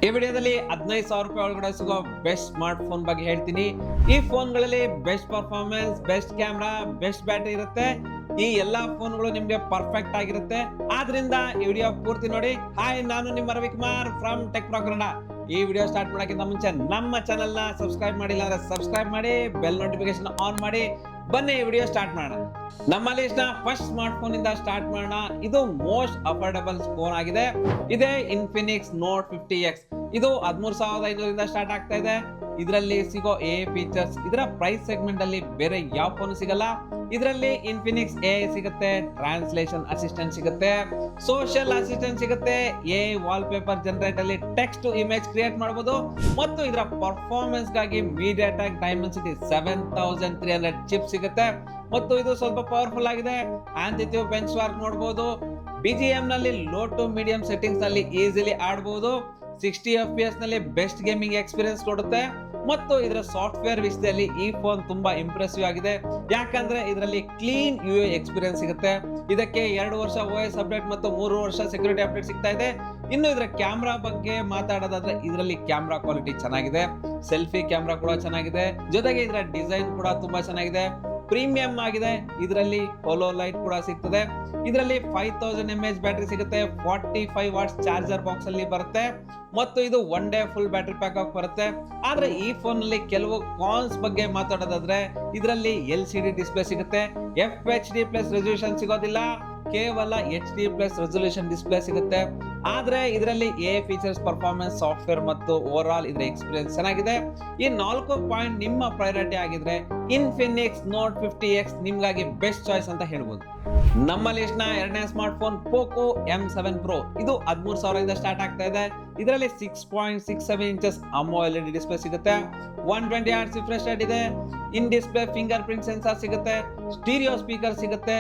ಈ ವಿಡಿಯೋದಲ್ಲಿ 15,000 ರೂಪಾಯಿ ಒಳಗಡೆ ಸಿಗೋ ಬೆಸ್ಟ್ ಸ್ಮಾರ್ಟ್ ಫೋನ್ ಬಗ್ಗೆ ಹೇಳ್ತೀನಿ. ಈ ಫೋನ್ಗಳಲ್ಲಿ best performance, best camera, best battery ಇರುತ್ತೆ. ಈ ಎಲ್ಲಾ ಫೋನ್ಗಳು ನಿಮ್ಗೆ ಪರ್ಫೆಕ್ಟ್ ಆಗಿರುತ್ತೆ. ಆದ್ರಿಂದ ಈ ವಿಡಿಯೋ ಪೂರ್ತಿ ನೋಡಿ. ಹಾಯ್, ನಾನು ನಿಮ್ಮ Ravikumar from tech pro Kannada. ಈ ವಿಡಿಯೋ ಸ್ಟಾರ್ಟ್ ಮಾಡೋಕ್ಕಿಂತ ಮುಂಚೆ ನಮ್ಮ ಚಾನೆಲ್ ನ ಸಬ್ಸ್ಕ್ರೈಬ್ ಮಾಡಿಲ್ಲ ಅಂದ್ರೆ ಸಬ್ಸ್ಕ್ರೈಬ್ ಮಾಡಿ, ಬೆಲ್ ನೋಟಿಫಿಕೇಶನ್ ಆನ್ ಮಾಡಿ. ಬನ್ನಿ ಈ ವಿಡಿಯೋ ಸ್ಟಾರ್ಟ್ ಮಾಡೋಣ. ನಮ್ಮ ಲಿಸ್ಟ್ ನ ಫಸ್ಟ್ ಸ್ಮಾರ್ಟ್ ಫೋನ್ ಇಂದ ಸ್ಟಾರ್ಟ್ ಮಾಡೋಣ. ಇದು ಮೋಸ್ಟ್ ಅಫೋರ್ಡಬಲ್ ಫೋನ್ ಆಗಿದೆ. ಇದೇ ಇನ್ಫಿನಿಕ್ಸ್ ನೋಟ್ 50X. ಇದು 13,500 ಇಂದ ಸ್ಟಾರ್ಟ್ ಆಗ್ತಾ ಇದೆ. ಇದರಲ್ಲಿ ಸಿಗೋ ಎ ಫೀಚರ್ಸ್ ಇದರ ಪ್ರೈಸ್ ಸೆಗ್ಮೆಂಟ್ ಅಲ್ಲಿ ಬೇರೆ ಯಾವ ಫೋನ್ ಸಿಗಲ್ಲ. ಇದರಲ್ಲಿ ಇನ್ಫಿನಿಕ್ಸ್ ಎ ಸಿಗುತ್ತೆ, ಟ್ರಾನ್ಸ್ಲೇಷನ್ ಅಸಿಸ್ಟೆಂಟ್ ಸಿಗುತ್ತೆ, ಸೋಷಿಯಲ್ ಅಸಿಸ್ಟೆಂಟ್ ಸಿಗುತ್ತೆ, ಎ ವಾಲ್ ಪೇಪರ್ ಜನರೇಟ್ ಅಲ್ಲಿ ಟೆಕ್ಸ್ಟ್ ಟು ಇಮೇಜ್ ಕ್ರಿಯೇಟ್ ಮಾಡಬಹುದು. ಮತ್ತು ಇದರ ಪರ್ಫಾರ್ಮೆನ್ಸ್ ಗಾಗಿ MediaTek Dimensity 7300 ಚಿಪ್ ಸಿಗುತ್ತೆ. ಮತ್ತು ಇದು ಸ್ವಲ್ಪ ಪವರ್ಫುಲ್ ಆಗಿದೆ. ಆಂಟಿಟ್ಯೂಡ್ ಬೆಂಚ್ ಮಾರ್ಕ್ ನೋಡಬಹುದು. BGM ನಲ್ಲಿ ಲೋ ಟು ಮೀಡಿಯಂ ಸೆಟ್ಟಿಂಗ್ಸ್ ನಲ್ಲಿ ಈಸಿಲಿ ಆಡಬಹುದು. 60 FPS ನಲ್ಲಿ ಬೆಸ್ಟ್ ಗೇಮಿಂಗ್ ಎಕ್ಸ್ಪೀರಿಯನ್ಸ್ ಕೊಡುತ್ತೆ. ಮತ್ತು ಇದರ ಸಾಫ್ಟ್ವೇರ್ ವಿಷಯದಲ್ಲಿ ಈ ಫೋನ್ ತುಂಬಾ ಇಂಪ್ರೆಸಿವ್ ಆಗಿದೆ. ಯಾಕಂದ್ರೆ ಇದರಲ್ಲಿ ಕ್ಲೀನ್ UI ಎಕ್ಸ್ಪೀರಿಯನ್ಸ್ ಸಿಗುತ್ತೆ. ಇದಕ್ಕೆ 2 ವರ್ಷ OS ಅಪ್ಡೇಟ್ ಮತ್ತು 3 ವರ್ಷ ಸೆಕ್ಯೂರಿಟಿ ಅಪ್ಡೇಟ್ ಸಿಗ್ತಾ ಇದೆ. ಇನ್ನು ಇದರ ಕ್ಯಾಮ್ರಾ ಬಗ್ಗೆ ಮಾತಾಡೋದಾದ್ರೆ ಇದರಲ್ಲಿ ಕ್ಯಾಮ್ರಾ ಕ್ವಾಲಿಟಿ ಚೆನ್ನಾಗಿದೆ. ಸೆಲ್ಫಿ ಕ್ಯಾಮ್ರಾ ಕೂಡ ಚೆನ್ನಾಗಿದೆ. ಜೊತೆಗೆ ಇದರ ಡಿಸೈನ್ ಕೂಡ ತುಂಬಾ ಚೆನ್ನಾಗಿದೆ, ಪ್ರೀಮಿಯಂ ಆಗಿದೆ. ಇದರಲ್ಲಿ ಹೋಲೋ ಲೈಟ್ ಕೂಡ ಸಿಗ್ತದೆ. ಇದರಲ್ಲಿ 5000 mAh ಬ್ಯಾಟರಿ ಸಿಗುತ್ತೆ. 45 ವಾಟ್ಸ್ ಚಾರ್ಜರ್ ಬಾಕ್ಸ್ ಅಲ್ಲಿ ಬರುತ್ತೆ. ಮತ್ತು ಇದು 1 ಡೇ ಫುಲ್ ಬ್ಯಾಟರಿ ಪ್ಯಾಕ್ ಆಗಿ ಬರುತ್ತೆ. ಆದ್ರೆ ಈ ಫೋನ್ ನಲ್ಲಿ ಕೆಲವು ಕಾನ್ಸ್ ಬಗ್ಗೆ ಮಾತಾಡೋದಾದ್ರೆ ಇದರಲ್ಲಿ LCD ಡಿಸ್ಪ್ಲೇ ಸಿಗುತ್ತೆ. FHD+ ರೆಸಲ್ಯೂಷನ್ ಸಿಗೋದಿಲ್ಲ, ಕೇವಲ HD+ ರೆಸಲ್ಯೂಷನ್ ಡಿಸ್ಪ್ಲೇ ಸಿಗುತ್ತೆ. ಆದ್ರೆ ಇದರಲ್ಲಿ ಎ ಫೀಚರ್ಸ್, ಪರ್ಫಾರ್ಮೆನ್ಸ್, ಸಾಫ್ಟ್ವೇರ್ ಮತ್ತು ಓವರ್ ಆಲ್ ಇದರ ಎಕ್ಸ್ಪೀರಿಯನ್ಸ್ ಚೆನ್ನಾಗಿದೆ. ಈ 4 ಪಾಯಿಂಟ್ ನಿಮ್ಮ ಪ್ರಯಾರಿಟಿ ಆಗಿದ್ರೆ ಇನ್ಫಿನಿಕ್ಸ್ ನೋಟ್ 50X ನಿಮ್ಗಾಗಿ ಬೆಸ್ಟ್ ಚಾಯ್ಸ್ ಅಂತ ಹೇಳ್ಬೋದು. ನಮ್ಮ ಲಿಸ್ಟ್ ನ ಎರಡನೇ smart phone Poco M7 Pro. ಇದು 13,000 ಇಂದ ಸ್ಟಾರ್ಟ್ ಆಗ್ತಾ ಇದೆ. ಇದರಲ್ಲಿ 6.67 ಇಂಚಸ್ AMOLED ಡಿಸ್ಪ್ಲೇ ಸಿಗುತ್ತೆ. 120 Hz ರಿಫ್ರೆಶ್ ರೇಟ್ ಇದೆ. In display fingerprint sensor ಸಿಗುತ್ತೆ. ಸ್ಟೀರಿಯೋ ಸ್ಪೀಕರ್ ಸಿಗುತ್ತೆ.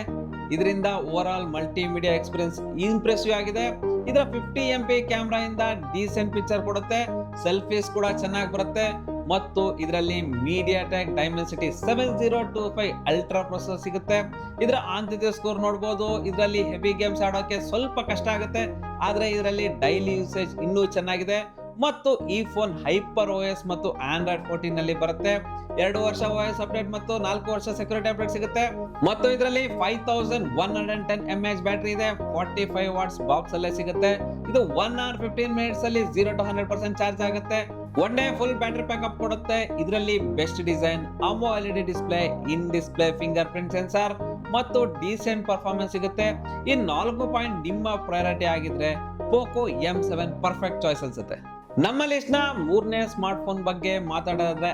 ಇದರಿಂದ overall multimedia experience impressive ಆಗಿದೆ. ಇದರ 50 MP ಕ್ಯಾಮ್ರಾ ಇಂದ ಡೀಸೆಂಟ್ ಪಿಕ್ಚರ್ ಕೊಡುತ್ತೆ. ಸೆಲ್ಫೀಸ್ ಕೂಡ ಚೆನ್ನಾಗಿ ಬರುತ್ತೆ. ಮತ್ತು ಇದರಲ್ಲಿ MediaTek Dimensity 7025 ಅಲ್ಟ್ರಾ ಪ್ರೊಸೆಸರ್ ಸಿಗುತ್ತೆ. ಇದರ ಆಂತರಿಕ ಸ್ಕೋರ್ ನೋಡಬಹುದು. ಇದರಲ್ಲಿ ಹೆವಿ ಗೇಮ್ಸ್ ಆಡೋಕೆ ಸ್ವಲ್ಪ ಕಷ್ಟ ಆಗುತ್ತೆ, ಆದ್ರೆ ಇದರಲ್ಲಿ ಡೈಲಿ ಯೂಸೇಜ್ ಇನ್ನೂ ಚೆನ್ನಾಗಿದೆ. ಮತ್ತು ಈ ಫೋನ್ ಹೈಪರ್ OS ಮತ್ತು Android 14 ನಲ್ಲಿ ಬರುತ್ತೆ. 2 ವರ್ಷ OS ಅಪ್ಡೇಟ್ ಮತ್ತು 4 ವರ್ಷ ಸೆಕ್ಯೂರಿಟಿ ಅಪ್ಡೇಟ್ ಸಿಗುತ್ತೆ. ಮತ್ತು ಇದರಲ್ಲಿ 5110 mAh ಬ್ಯಾಟರಿ ಇದೆ. 45 ವಾಟ್ಸ್ ಬಾಕ್ಸ್ ಅಲ್ಲೇ ಸಿಗುತ್ತೆ. ಇದು 1 hour 15 minutes ಅಲ್ಲಿ 0 to 100% ಚಾರ್ಜ್ ಆಗುತ್ತೆ. 1 ಡೇ ಫುಲ್ ಬ್ಯಾಟರಿ ಪ್ಯಾಕಪ್ ಕೊಡುತ್ತೆ. ಇದರಲ್ಲಿ best design, AMOLED display, in display fingerprint sensor ಮತ್ತು ಡೀಸೆಂಟ್ ಪರ್ಫಾರ್ಮೆನ್ಸ್ ಸಿಗುತ್ತೆ. ಈ 4 ಪಾಯಿಂಟ್ ನಿಮ್ಮ ಪ್ರಯಾರಿಟಿ ಆಗಿದ್ರೆ ಪೋಕೋ M7 ಪರ್ಫೆಕ್ಟ್ ಚಾಯ್ಸ್ ಅನ್ಸುತ್ತೆ. ನಮ್ಮ ಲಿಸ್ಟ್ ನ ಮೂರನೇ ಸ್ಮಾರ್ಟ್ ಫೋನ್ ಬಗ್ಗೆ ಮಾತಾಡೋದಾದ್ರೆ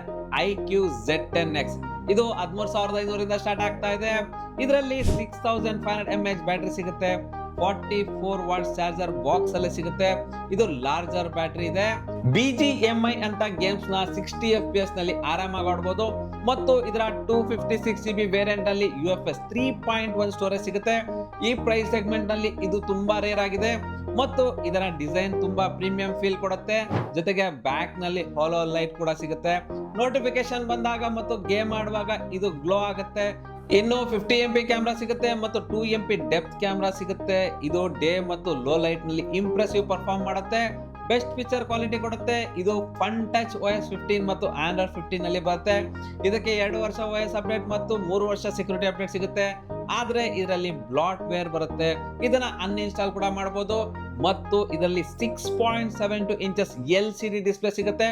iQ Z10X. ಇದು 13,500 ಇಂದ ಸ್ಟಾರ್ಟ್ ಆಗ್ತಾ ಇದೆ. ಇದರಲ್ಲಿ 6500 mAh ಬ್ಯಾಟರಿ ಸಿಗುತ್ತೆ. 44 ವಾಟ್ಸ್ ಚಾರ್ಜರ್ ಬಾಕ್ಸ್ ಅಲ್ಲೇ ಸಿಗುತ್ತೆ. ಇದು ಲಾರ್ಜರ್ ಬ್ಯಾಟರಿ ಇದೆ. BGMI ಅಂತ ಗೇಮ್ಸ್ ನ 60 FPS ನಲ್ಲಿ ಆರಾಮಾಗಿ ಆಡಬಹುದು. ಮತ್ತು ಇದರ 256GB ವೇರಿಯಂಟ್ ಅಲ್ಲಿ UFS 3.1 ಸ್ಟೋರೇಜ್ ಸಿಗುತ್ತೆ. ಈ ಪ್ರೈಸ್ ಸೆಗ್ಮೆಂಟ್ ನಲ್ಲಿ ಇದು ತುಂಬಾ ರೇರ್ ಆಗಿದೆ. ಮತ್ತು ಇದರ ಡಿಸೈನ್ ತುಂಬಾ ಪ್ರೀಮಿಯಂ ಫೀಲ್ ಕೊಡುತ್ತೆ. ಜೊತೆಗೆ ಬ್ಯಾಕ್ ನಲ್ಲಿ ಹೋಲೋ ಲೈಟ್ ಕೂಡ ಸಿಗುತ್ತೆ. ನೋಟಿಫಿಕೇಶನ್ ಬಂದಾಗ ಮತ್ತು ಗೇಮ್ ಆಡುವಾಗ ಇದು ಗ್ಲೋ ಆಗುತ್ತೆ. ಇನ್ನು 50 MP ಕ್ಯಾಮ್ರಾ ಸಿಗುತ್ತೆ ಮತ್ತು 2 MP ಡೆಪ್ತ್ ಕ್ಯಾಮ್ರಾ ಸಿಗುತ್ತೆ. ಇದು ಡೇ ಮತ್ತು ಲೋ ಲೈಟ್ ನಲ್ಲಿ ಇಂಪ್ರೆಸಿವ್ ಪರ್ಫಾರ್ಮ್ ಮಾಡುತ್ತೆ. ಬೆಸ್ಟ್ ಪಿಕ್ಚರ್ ಕ್ವಾಲಿಟಿ ಕೊಡುತ್ತೆ. ಇದು ಫನ್ ಟಚ್ OS 15 ಮತ್ತು Android 15 ನಲ್ಲಿ ಬರುತ್ತೆ. ಇದಕ್ಕೆ 2 ವರ್ಷ OS ಅಪ್ಡೇಟ್ ಮತ್ತು 3 ವರ್ಷ ಸೆಕ್ಯೂರಿಟಿ ಅಪ್ಡೇಟ್ ಸಿಗುತ್ತೆ. ಆದ್ರೆ ಇದರಲ್ಲಿ ಬ್ಲಾಟ್ ವೇರ್ ಬರುತ್ತೆ. ಇದನ್ನ ಅನ್ಇನ್ಸ್ಟಾಲ್ ಕೂಡ ಮಾಡಬಹುದು. ಮತ್ತು ಇದರಲ್ಲಿ 6.72 ಇಂಚಸ್ LCD ಡಿಸ್ಪ್ಲೇ ಸಿಗುತ್ತೆ.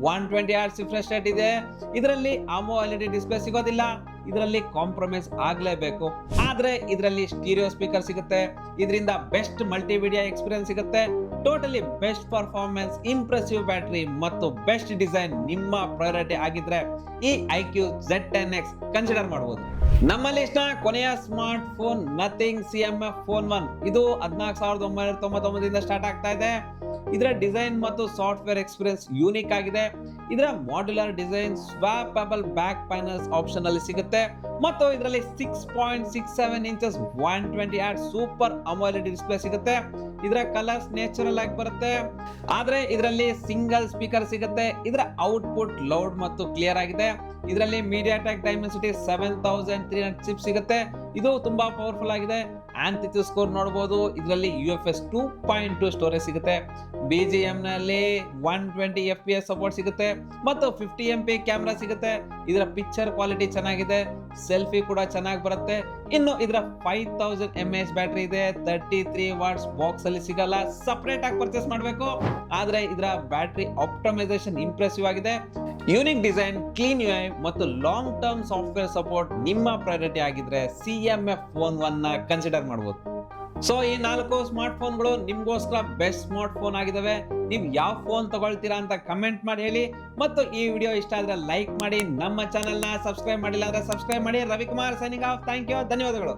120 Hz ರಿಫ್ರೆಶ್ ರೇಟ್ ಇದೆ. ಇದರಲ್ಲಿ AMOLED ಡಿಸ್ಪ್ಲೇ ಸಿಗೋದಿಲ್ಲ. ಇದರಲ್ಲಿ ಕಾಂಪ್ರಮೈಸ್ ಆಗ್ಲೇಬೇಕು. ಆದ್ರೆ ಇದರಲ್ಲಿ ಸ್ಟೀರಿಯೋ ಸ್ಪೀಕರ್ ಸಿಗುತ್ತೆ. ಇದರಿಂದ ಬೆಸ್ಟ್ ಮಲ್ಟಿಮೀಡಿಯಾ ಎಕ್ಸ್ಪೀರಿಯನ್ಸ್ ಸಿಗುತ್ತೆ. Totally best performance, impressive battery ಮತ್ತು ಬೆಸ್ಟ್ ಡಿಸೈನ್ ನಿಮ್ಮ ಪ್ರಯಾರಿಟಿ ಆಗಿದ್ರೆ ಈ iQ Z10X ಕನ್ಸಿಡರ್ ಮಾಡಬಹುದು. ನಮ್ಮ ಲಿಸ್ಟ್ ನ ಕೊನೆಯ smart phone nothing CMF Phone 1. ಇದು 14,999 ಇಂದ ಸ್ಟಾರ್ಟ್ ಆಗ್ತಾ ಇದೆ. ಇದರ ಡಿಸೈನ್ ಮತ್ತು ಸಾಫ್ಟ್ವೇರ್ ಎಕ್ಸ್ಪೀರಿಯನ್ಸ್ ಯೂನಿಕ್ ಆಗಿದೆ. ಇದರ modular design, ಸ್ವಾಪಬಲ್ back panels option ಅಲ್ಲಿ ಸಿಗುತ್ತೆ. ಮತ್ತು ಇದರಲ್ಲಿ 6.67 inches 120 Hz super AMOLED display ಸಿಗುತ್ತೆ. ಇದರ ಕಲರ್ಸ್ ನ್ಯಾಚುರಲ್ ಆಗಿ ಬರುತ್ತೆ. ಆದ್ರೆ ಇದರಲ್ಲಿ ಸಿಂಗಲ್ ಸ್ಪೀಕರ್ ಸಿಗುತ್ತೆ. ಇದರ ಔಟ್ಪುಟ್ ಲೌಡ್ ಮತ್ತು ಕ್ಲಿಯರ್ ಆಗಿದೆ. ಇದರಲ್ಲಿ MediaTek Dimensity 7300 ಚಿಪ್ ಸಿಗುತ್ತೆ. ಇದು ತುಂಬಾ ಪವರ್ಫುಲ್ ಆಗಿದೆ. ಆಂಥಿಸಿಸ್ ಸ್ಕೋರ್ ನೋಡಬಹುದು. ಇದರಲ್ಲಿ UFS 2.2 ಸ್ಟೋರೇಜ್ ಸಿಗುತ್ತೆ. BGM ನಲ್ಲಿ 120 FPS ಸಪೋರ್ಟ್ ಸಿಗುತ್ತೆ ಮತ್ತು 50 MP ಕ್ಯಾಮೆರಾ ಸಿಗುತ್ತೆ. ಇದರ ಪಿಕ್ಚರ್ ಕ್ವಾಲಿಟಿ ಚೆನ್ನಾಗಿದೆ, ಸೆಲ್ಫಿ ಕೂಡ ಚೆನ್ನಾಗಿ ಬರುತ್ತೆ. ಇನ್ನು ಇದರ 5000 mAh ಬ್ಯಾಟರಿ ಇದೆ. 33 ವಾಟ್ಸ್ ಬಾಕ್ಸ್ ಅಲ್ಲಿ ಸಿಗಲ್ಲ, ಸಪರೇಟ್ ಆಗಿ ಪರ್ಚೇಸ್ ಮಾಡಬೇಕು. ಆದ್ರೆ ಇದರ ಬ್ಯಾಟರಿ ಆಪ್ಟಿಮೈಸೇಷನ್ ಇಂಪ್ರೆಸಿವ್ ಆಗಿದೆ. ಯೂನಿಕ್ ಡಿಸೈನ್, ಕ್ಲೀನ್ UI ಮತ್ತು ಲಾಂಗ್ ಟರ್ಮ್ ಸಾಫ್ಟ್ವೇರ್ ಸಪೋರ್ಟ್ ನಿಮ್ಮ ಪ್ರಯಾರಿಟಿ ಆಗಿದ್ರೆ CMF ಫೋನ್ 1 ನ ಕನ್ಸಿಡರ್ ಮಾಡಬಹುದು. ಸೊ ಈ 4 ಸ್ಮಾರ್ಟ್ ಫೋನ್ಗಳು ನಿಮ್ಗೋಸ್ಕರ ಬೆಸ್ಟ್ ಸ್ಮಾರ್ಟ್ ಫೋನ್ ಆಗಿದಾವೆ. ನೀವು ಯಾವ ಫೋನ್ ತಗೊಳ್ತೀರಾ ಅಂತ ಕಮೆಂಟ್ ಮಾಡಿ ಹೇಳಿ. ಮತ್ತು ಈ ವಿಡಿಯೋ ಇಷ್ಟ ಆದ್ರೆ ಲೈಕ್ ಮಾಡಿ, ನಮ್ಮ ಚಾನೆಲ್ ನ ಸಬ್ಸ್ಕ್ರೈಬ್ ಮಾಡಿಲ್ಲ ಅಂದ್ರೆ ಸಬ್ಸ್ಕ್ರೈಬ್ ಮಾಡಿ. Ravikumar signing off. Thank you, ಧನ್ಯವಾದಗಳು.